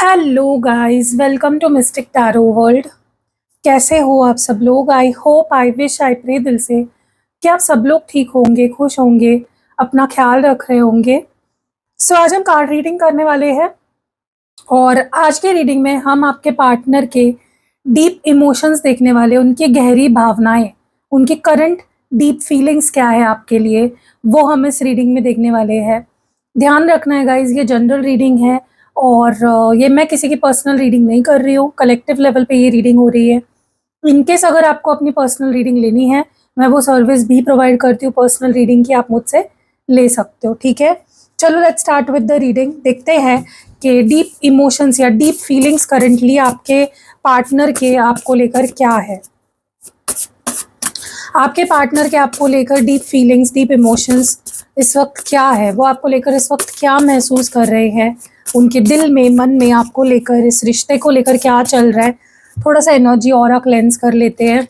Hello guys, welcome to mystic tarot world. कैसे हो आप सब लोग? I hope, I wish, I pray दिल से कि आप सब लोग ठीक होंगे, खुश होंगे, अपना ख्याल रख रहे होंगे। सो आज हम कार्ड रीडिंग करने वाले हैं और आज के रीडिंग में हम आपके पार्टनर के डीप इमोशंस देखने वाले, उनकी गहरी भावनाएं, उनकी करंट डीप फीलिंग्स क्या है आपके लिए, वो हम इस रीडिंग में देखने वाले हैं। ध्यान रखना है गाइज, ये जनरल रीडिंग है और ये मैं किसी की पर्सनल रीडिंग नहीं कर रही हूँ, कलेक्टिव लेवल पे ये रीडिंग हो रही है। इनकेस अगर आपको अपनी पर्सनल रीडिंग लेनी है, मैं वो सर्विस भी प्रोवाइड करती हूँ पर्सनल रीडिंग की, आप मुझसे ले सकते हो। ठीक है, चलो let's start with the reading. देखते हैं कि डीप इमोशंस या डीप फीलिंग्स करंटली आपके पार्टनर के आपको लेकर क्या है। आपके पार्टनर के आपको लेकर डीप फीलिंग्स, डीप इमोशंस इस वक्त क्या है, वो आपको लेकर इस वक्त क्या महसूस कर रहे हैं, उनके दिल में, मन में आपको लेकर, इस रिश्ते को लेकर क्या चल रहा है। थोड़ा सा एनर्जी ऑरा क्लेंस कर लेते हैं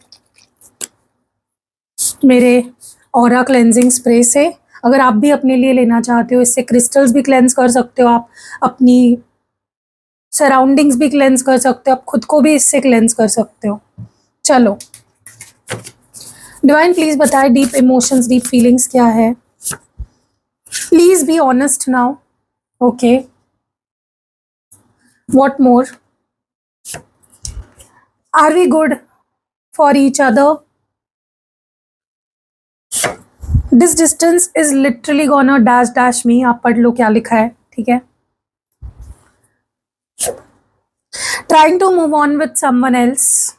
मेरे ऑरा क्लेंजिंग स्प्रे से। अगर आप भी अपने लिए लेना चाहते हो, इससे क्रिस्टल्स भी क्लेंस कर सकते हो, आप अपनी सराउंडिंग्स भी क्लेंस कर सकते हो, आप खुद को भी इससे क्लेंस कर सकते हो। चलो डिवाइन प्लीज बताए डीप इमोशंस, डीप फीलिंग्स क्या है। Please be honest now. Okay, what more? Are we good for each other? This distance is literally gonna dash dash me. आप पढ़ लो क्या लिखा है, ठीक है। Trying to move on with someone else.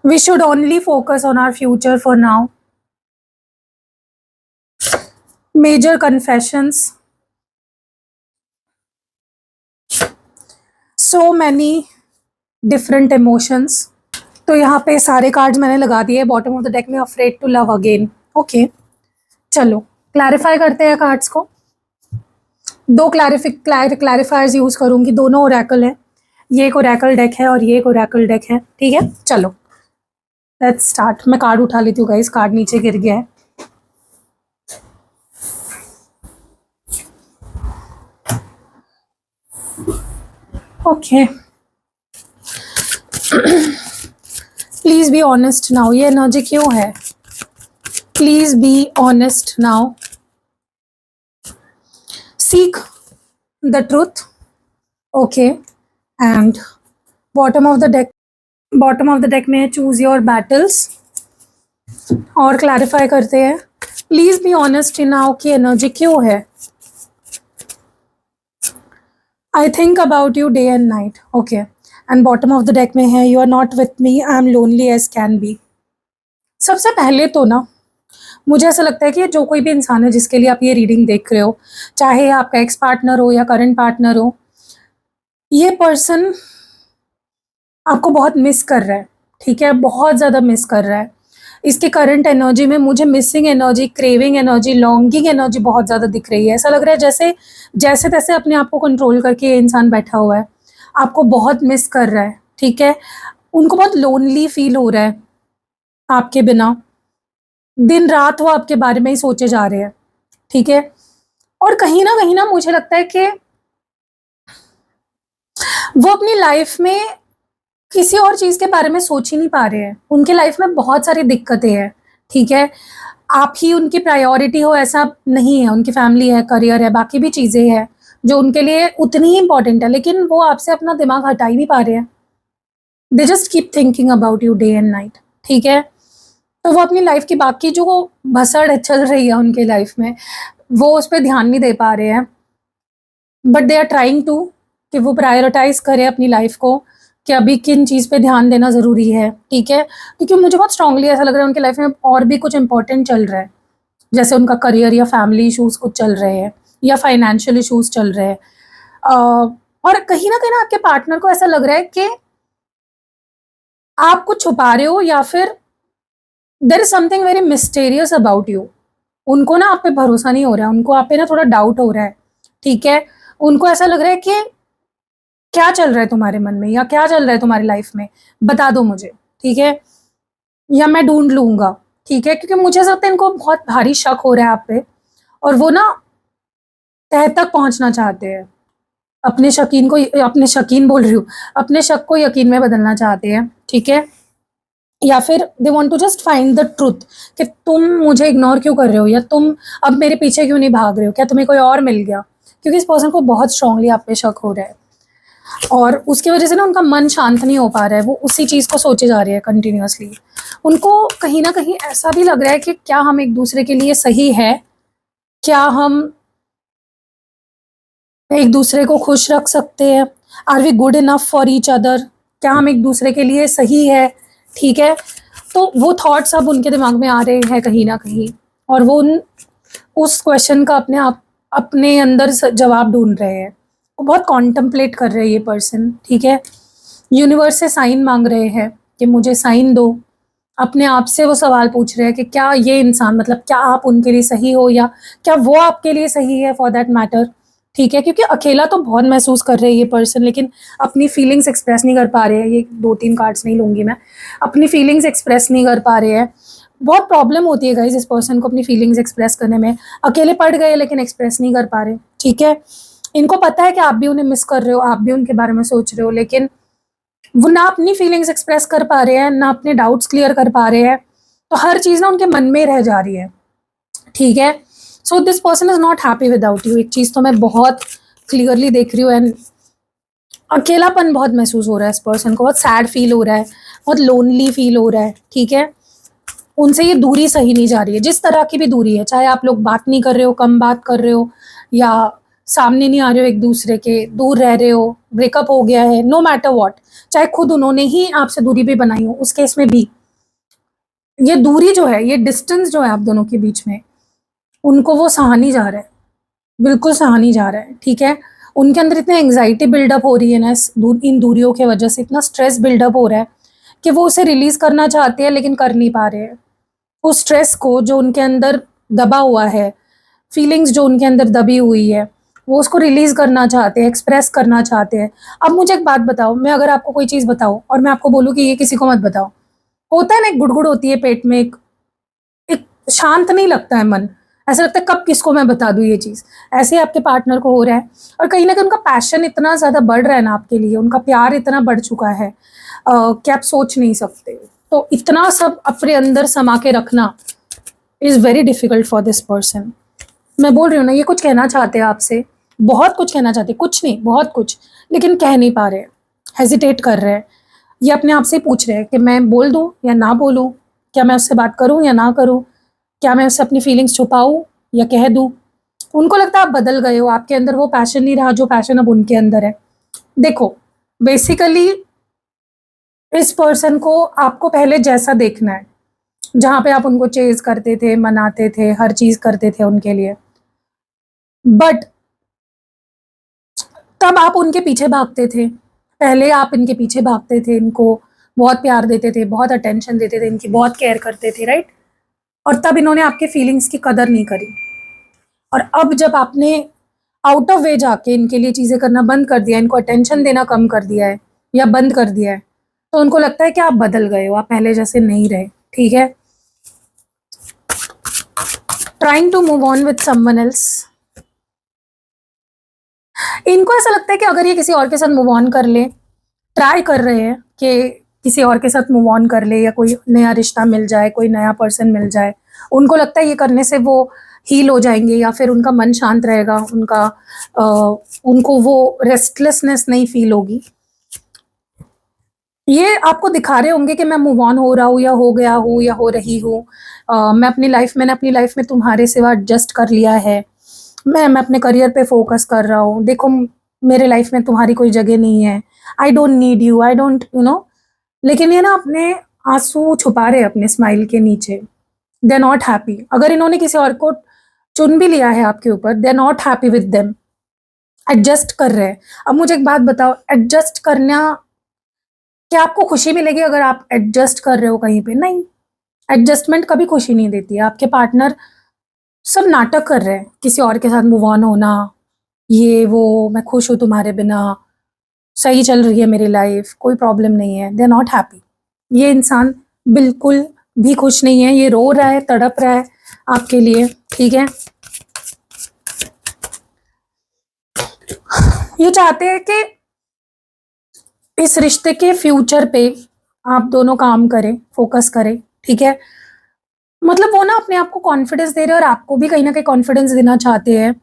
We should only focus on our future for now. Major confessions. So many different emotions. तो यहाँ पे सारे कार्ड्स मैंने लगा दिए बॉटम ऑफ द डेक में। Afraid to love again. Okay, चलो clarify करते हैं कार्ड्स को। दो क्लैरिफायर्स यूज करूंगी, दोनों ओरेकल है। ये एक ओरेकल डेक है और ये एक ओरेकल डेक है, ठीक है। चलो लेट्स स्टार्ट। मैं कार्ड उठा लेती हूँ गाइस, कार्ड नीचे गिर गया है। Okay, please be honest now. ये एनर्जी क्यों है? Please be honest now. Seek the truth. Okay, and bottom of the deck में चूज योर बैटल्स। और क्लैरिफाई करते हैं, प्लीज बी ऑनेस्ट नाउ की एनर्जी क्यों है। I think about you day and night. Okay, and bottom of the deck में है you are not with me, I am lonely as can be. सबसे पहले तो ना मुझे ऐसा लगता है कि जो कोई भी इंसान है जिसके लिए आप ये रीडिंग देख रहे हो, चाहे आपका एक्स पार्टनर हो या करंट पार्टनर हो, ये पर्सन आपको बहुत मिस कर रहा है, ठीक है, बहुत ज़्यादा मिस कर रहा है। इसके करंट एनर्जी में मुझे missing energy, craving energy, longing energy बहुत ज़्यादा दिख रही है। ऐसा लग रहा है जैसे जैसे तैसे अपने आप को कंट्रोल करके ये इंसान बैठा हुआ है, आपको बहुत मिस कर रहा है, ठीक है। उनको बहुत लोनली फील हो रहा है आपके बिना। दिन रात वो आपके बारे में ही सोचे जा रहे हैं, ठीक है। और कहीं ना मुझे लगता है कि वो अपनी लाइफ में किसी और चीज़ के बारे में सोच ही नहीं पा रहे हैं। उनके लाइफ में बहुत सारी दिक्कतें हैं, ठीक है। आप ही उनकी प्रायोरिटी हो ऐसा नहीं है। उनकी फैमिली है, करियर है, बाकी भी चीज़ें हैं जो उनके लिए उतनी ही इंपॉर्टेंट है, लेकिन वो आपसे अपना दिमाग हटा ही नहीं पा रहे हैं। They just keep thinking about you day and night, ठीक है। तो वो अपनी लाइफ की बाकी जो भसड़ चल रही है उनके लाइफ में, वो उस पर ध्यान नहीं दे पा रहे हैं। But they are trying to कि वो प्रायोरिटाइज करें अपनी लाइफ को, कि अभी किन चीज़ पे ध्यान देना ज़रूरी है, ठीक है। क्योंकि मुझे बहुत स्ट्रांगली ऐसा लग रहा है उनकी लाइफ में और भी कुछ इंपॉर्टेंट चल रहा है, जैसे उनका करियर या फैमिली इशूज़ कुछ चल रहे हैं या फाइनेंशियल इशूज़ चल रहे हैं। और कहीं ना आपके पार्टनर को ऐसा लग रहा है कि आप कुछ छुपा रहे हो या फिर there is something very mysterious about you. उनको ना आप पे भरोसा नहीं हो रहा है, उनको आप पे ना थोड़ा डाउट हो रहा है, ठीक है। उनको ऐसा लग रहा है कि क्या चल रहा है तुम्हारे मन में या क्या चल रहा है तुम्हारी लाइफ में, बता दो मुझे, ठीक है, या मैं ढूंढ लूंगा, ठीक है। क्योंकि मुझे ऐसा लगता है इनको बहुत भारी शक हो रहा है आप पे, और वो ना तह तक पहुंचना चाहते हैं, अपने शकीन को, अपने शकीन बोल रही हूँ, अपने शक को यकीन में बदलना चाहते हैं, ठीक है। या फिर they want to just find the truth कि तुम मुझे इग्नोर क्यों कर रहे हो, या तुम अब मेरे पीछे क्यों नहीं भाग रहे हो, क्या तुम्हें कोई और मिल गया, क्योंकि इस पर्सन को बहुत स्ट्रांगली आप पे शक हो रहा है और उसकी वजह से ना उनका मन शांत नहीं हो पा रहा है, वो उसी चीज़ को सोचे जा रहे हैं कंटिन्यूअसली। उनको कहीं ना कहीं ऐसा भी लग रहा है कि क्या हम एक दूसरे के लिए सही है, क्या हम एक दूसरे को खुश रख सकते हैं, are we good enough for each other, क्या हम एक दूसरे के लिए सही है, ठीक है। तो वो थॉट्स अब उनके दिमाग में आ रहे हैं कहीं ना कहीं, और वो उस क्वेश्चन का अपने आप अपने अंदर जवाब ढूंढ रहे हैं, वो बहुत कॉन्टम्पलेट कर रहे हैं ये पर्सन, ठीक है। यूनिवर्स से साइन मांग रहे हैं कि मुझे साइन दो, अपने आप से वो सवाल पूछ रहे हैं कि क्या ये इंसान, मतलब क्या आप उनके लिए सही हो, या क्या वो आपके लिए सही है फॉर दैट मैटर, ठीक है। क्योंकि अकेला तो बहुत महसूस कर रहे हैं ये पर्सन, लेकिन अपनी फीलिंग्स एक्सप्रेस नहीं कर पा रहे हैं। ये 2-3 कार्ड्स नहीं लूँगी मैं, अपनी फीलिंग्स एक्सप्रेस नहीं कर पा रहे हैं। बहुत प्रॉब्लम होती है गाइस इस पर्सन को अपनी फीलिंग्स एक्सप्रेस करने में, अकेले पड़ गए लेकिन एक्सप्रेस नहीं कर पा रहे, ठीक है। इनको पता है कि आप भी उन्हें मिस कर रहे हो, आप भी उनके बारे में सोच रहे हो, लेकिन वो ना अपनी फीलिंग्स एक्सप्रेस कर पा रहे हैं, ना अपने डाउट्स क्लियर कर पा रहे हैं, तो हर चीज़ ना उनके मन में रह जा रही है, ठीक है। So this person is not happy without you. एक चीज़ तो मैं बहुत क्लियरली देख रही हूँ, एंड अकेलापन बहुत महसूस हो रहा है इस पर्सन को, बहुत सैड फील हो रहा है, बहुत लोनली फील हो रहा है, ठीक है। उनसे ये दूरी सही नहीं जा रही है, जिस तरह की भी दूरी है, चाहे आप लोग बात नहीं कर रहे हो, कम बात कर रहे हो, या सामने नहीं आ रहे हो एक दूसरे के, दूर रह रहे हो, ब्रेकअप हो गया है, नो मैटर व्हाट, चाहे खुद उन्होंने ही आपसे दूरी भी बनाई हो, उस केस में भी ये दूरी जो है, ये डिस्टेंस जो है आप दोनों के बीच में, उनको वो सहा नहीं जा रहा है, बिल्कुल सहा नहीं जा रहा है, ठीक है। उनके अंदर इतनी एंग्जाइटी बिल्डअप हो रही है ना इन दूरियों की वजह से, इतना स्ट्रेस बिल्डअप हो रहा है कि वो उसे रिलीज करना चाहते हैं लेकिन कर नहीं पा रहे हैं। उस स्ट्रेस को जो उनके अंदर दबा हुआ है, फीलिंग्स जो उनके अंदर दबी हुई है, वो उसको रिलीज करना चाहते हैं, एक्सप्रेस करना चाहते हैं। अब मुझे एक बात बताओ, मैं अगर आपको कोई चीज़ बताऊँ और मैं आपको बोलूँ कि ये किसी को मत बताओ, होता है ना, एक गुड़गुड़ होती है पेट में, एक शांत नहीं लगता है मन, ऐसा लगता है कब किसको मैं बता दूँ ये चीज़। ऐसे ही आपके पार्टनर को हो रहा है, और कहीं ना कहीं उनका पैशन इतना ज़्यादा बढ़ रहा है ना आपके लिए, उनका प्यार इतना बढ़ चुका है कि आप सोच नहीं सकते। तो इतना सब अपने अंदर समा के रखना is very difficult for this person. मैं बोल रही हूँ ना, ये कुछ कहना चाहते हैं आपसे, बहुत कुछ कहना चाहते हैं, कुछ नहीं बहुत कुछ, लेकिन कह नहीं पा रहे, हेजिटेट कर रहे हैं। ये अपने आप से पूछ रहे हैं कि मैं बोल दूँ या ना बोलूँ, क्या मैं उससे बात करूँ या ना करूँ, क्या मैं उससे अपनी फीलिंग्स छुपाऊँ या कह दूँ। उनको लगता है आप बदल गए हो, आपके अंदर वो पैशन नहीं रहा जो पैशन अब उनके अंदर है। देखो, बेसिकली इस पर्सन को आपको पहले जैसा देखना है, जहाँ पे आप उनको चेज करते थे, मनाते थे, हर चीज़ करते थे उनके लिए, बट तब आप उनके पीछे भागते थे। पहले आप इनके पीछे भागते थे, इनको बहुत प्यार देते थे, बहुत अटेंशन देते थे, इनकी बहुत केयर करते थे, राइट। और तब इन्होंने आपके फीलिंग्स की कदर नहीं करी, और अब जब आपने आउट ऑफ वे जाके इनके लिए चीज़ें करना बंद कर दिया, इनको अटेंशन देना कम कर दिया है या बंद कर दिया है, तो उनको लगता है कि आप बदल गए हो, आप पहले जैसे नहीं रहे, ठीक है। Trying to move on with someone else. इनको ऐसा लगता है कि अगर ये किसी और के साथ मूव ऑन कर ले, ट्राई कर रहे हैं कि किसी और के साथ मूव ऑन कर ले, या कोई नया रिश्ता मिल जाए, कोई नया पर्सन मिल जाए, उनको लगता है ये करने से वो हील हो जाएंगे, या फिर उनका मन शांत रहेगा, उनको वो रेस्टलेसनेस नहीं फील होगी। ये आपको दिखा रहे होंगे कि मैं मूव ऑन हो रहा हूँ, या हो गया हूँ, या हो रही हूँ। मैंने अपनी लाइफ में तुम्हारे सिवा एडजस्ट कर लिया है, मैं अपने करियर पे फोकस कर रहा हूँ, देखो मेरे लाइफ में तुम्हारी कोई जगह नहीं है, I don't need you, I don't लेकिन ये ना अपने आंसू छुपा रहे अपने स्माइल के नीचे। They are not happy. अगर इन्होंने किसी और को चुन भी लिया है आपके ऊपर, they are not happy with them, adjust कर रहे हैं। अब मुझे एक बात बताओ, एडजस्ट करना, क्या आपको खुशी मिलेगी अगर आप एडजस्ट कर रहे हो कहीं पे? नहीं, एडजस्टमेंट कभी खुशी नहीं देती है। आपके पार्टनर सब नाटक कर रहे हैं, किसी और के साथ मूव ऑन होना, ये वो, मैं खुश हूँ तुम्हारे बिना, सही चल रही है मेरी लाइफ, कोई प्रॉब्लम नहीं है, दे आर नॉट हैप्पी। ये इंसान बिल्कुल भी खुश नहीं है, ये रो रहा है, तड़प रहा है आपके लिए, ठीक है। ये चाहते हैं कि इस रिश्ते के फ्यूचर पे आप दोनों काम करें, फोकस करें, ठीक है। मतलब वो ना अपने आप को कॉन्फिडेंस दे रहे हैं और आपको भी कहीं ना कहीं कॉन्फिडेंस देना चाहते हैं,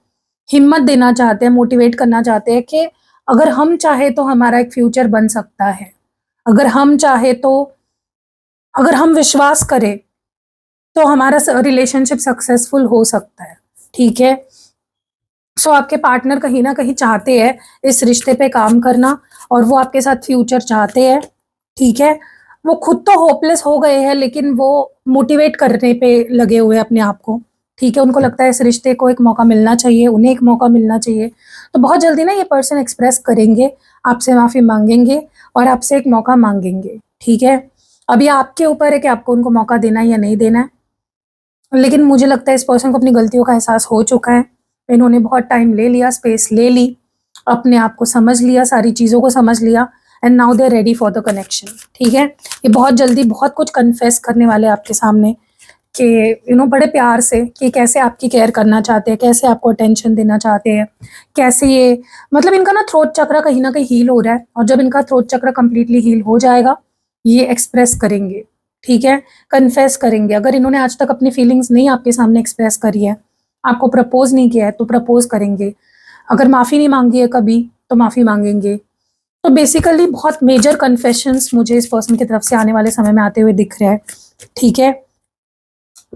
हिम्मत देना चाहते हैं, मोटिवेट करना चाहते हैं कि अगर हम चाहे तो हमारा एक फ्यूचर बन सकता है, अगर हम चाहे तो, अगर हम विश्वास करें तो हमारा रिलेशनशिप सक्सेसफुल हो सकता है, ठीक है। सो आपके पार्टनर कहीं ना कहीं चाहते हैं इस रिश्ते पे काम करना और वो आपके साथ फ्यूचर चाहते हैं, ठीक है। वो खुद तो होपलेस हो गए हैं लेकिन वो मोटिवेट करने पे लगे हुए हैं अपने आप को, ठीक है। उनको लगता है इस रिश्ते को एक मौका मिलना चाहिए, उन्हें एक मौका मिलना चाहिए। तो बहुत जल्दी ना ये पर्सन एक्सप्रेस करेंगे, आपसे माफ़ी मांगेंगे और आपसे एक मौका मांगेंगे, ठीक है। अभी आपके ऊपर है कि आपको उनको मौका देना है या नहीं देना है, लेकिन मुझे लगता है इस पर्सन को अपनी गलतियों का एहसास हो चुका है। इन्होंने बहुत टाइम ले लिया, स्पेस ले ली, अपने आप को समझ लिया, सारी चीज़ों को समझ लिया and now they are ready for the connection, ठीक है। ये बहुत जल्दी बहुत कुछ कन्फेस करने वाले हैं आपके सामने कि बड़े प्यार से कि कैसे आपकी केयर करना चाहते हैं, कैसे आपको अटेंशन देना चाहते हैं, कैसे ये मतलब इनका ना थ्रोट चक्र कहीं न कहीं हील हो रहा है और जब इनका थ्रोट चक्र कंप्लीटली हील हो जाएगा, ये एक्सप्रेस करेंगे, ठीक है, कन्फेस करेंगे। अगर इन्होंने आज तक अपनी फीलिंग्स नहीं आपके सामने एक्सप्रेस करी है, आपको प्रपोज़ नहीं किया है, तो प्रपोज़ करेंगे। अगर माफ़ी नहीं माँगी है कभी, तो माफ़ी माँगेंगे। तो बेसिकली बहुत मेजर कन्फेशंस मुझे इस पर्सन की तरफ से आने वाले समय में आते हुए दिख रहा है, ठीक है।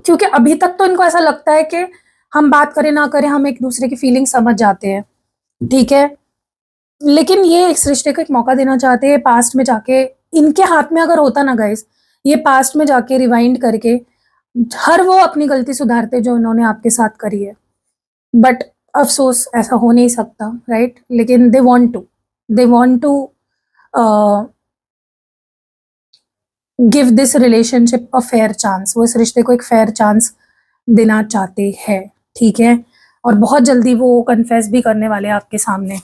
क्योंकि अभी तक तो इनको ऐसा लगता है कि हम बात करें ना करें, हम एक-दूसरे की फीलिंग समझ जाते हैं, ठीक है। लेकिन ये इस रिश्ते को एक मौका देना चाहते हैं पास्ट में जाके, इनके हाथ में अगर होता ना गाइज़, ये पास्ट में जाके रिवाइंड करके हर वो अपनी गलती सुधारते जो इन्होंने आपके साथ करी है। बट अफ़सोस ऐसा हो नहीं सकता, राइट? लेकिन they want to uh, give this relationship a fair chance. वो इस रिश्ते को एक फेयर चांस देना चाहते हैं, ठीक है? और बहुत जल्दी वो कन्फेस भी करने वाले हैं आपके सामने।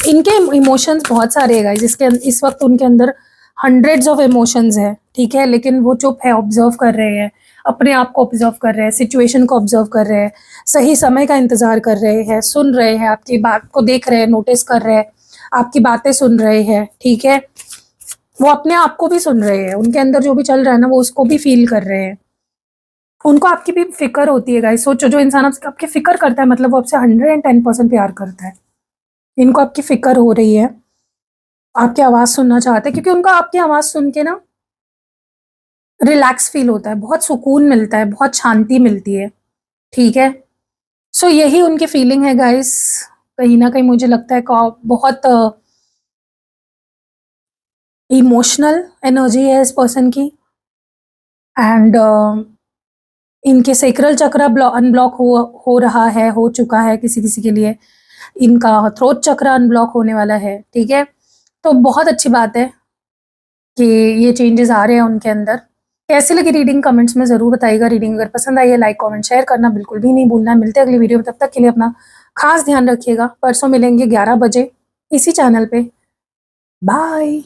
इनके इमोशंस बहुत सारे हैं गाइस, इस वक्त उनके अंदर हंड्रेड्स ऑफ इमोशंस है, ठीक है। लेकिन वो चुप है, ऑब्जर्व कर रहे हैं, अपने आप को ऑब्जर्व कर रहे हैं, सिचुएशन को ऑब्जर्व कर रहे हैं, सही समय का इंतजार कर रहे हैं, सुन रहे हैं, आपकी बात को देख रहे हैं, नोटिस कर रहे हैं, आपकी बातें सुन रहे हैं, ठीक है। वो अपने आप को भी सुन रहे हैं, उनके अंदर जो भी चल रहा है ना वो उसको भी फील कर रहे हैं। उनको आपकी भी फिक्र होती है गाइस। सोचो जो इंसान आपकी फिक्र करता है मतलब वो आपसे 110% प्यार करता है। इनको आपकी फिक्र हो रही है, आपकी आवाज़ सुनना चाहते हैं क्योंकि उनको आपकी आवाज़ सुन के ना रिलैक्स फ़ील होता है, बहुत सुकून मिलता है, बहुत शांति मिलती है, ठीक है? सो यही उनकी फीलिंग है गाइस। कहीं न कहीं मुझे लगता है बहुत इमोशनल एनर्जी है इस पर्सन की एंड इनके सैक्रल चक्र अनब्लॉक हो रहा है, हो चुका है किसी-किसी के लिए। इनका थ्रोट चक्र अनब्लॉक होने वाला है, ठीक है? तो बहुत अच्छी बात है कि ये चेंजेस आ रहे हैं उनके अंदर। कैसी लगी रीडिंग कमेंट्स में ज़रूर बताइएगा। रीडिंग अगर पसंद आई है लाइक, कमेंट, शेयर करना बिल्कुल भी नहीं भूलना। मिलते हैं अगली वीडियो में, तब तक के लिए अपना ख़ास ध्यान रखिएगा। परसों मिलेंगे 11 बजे इसी चैनल पे। बाय।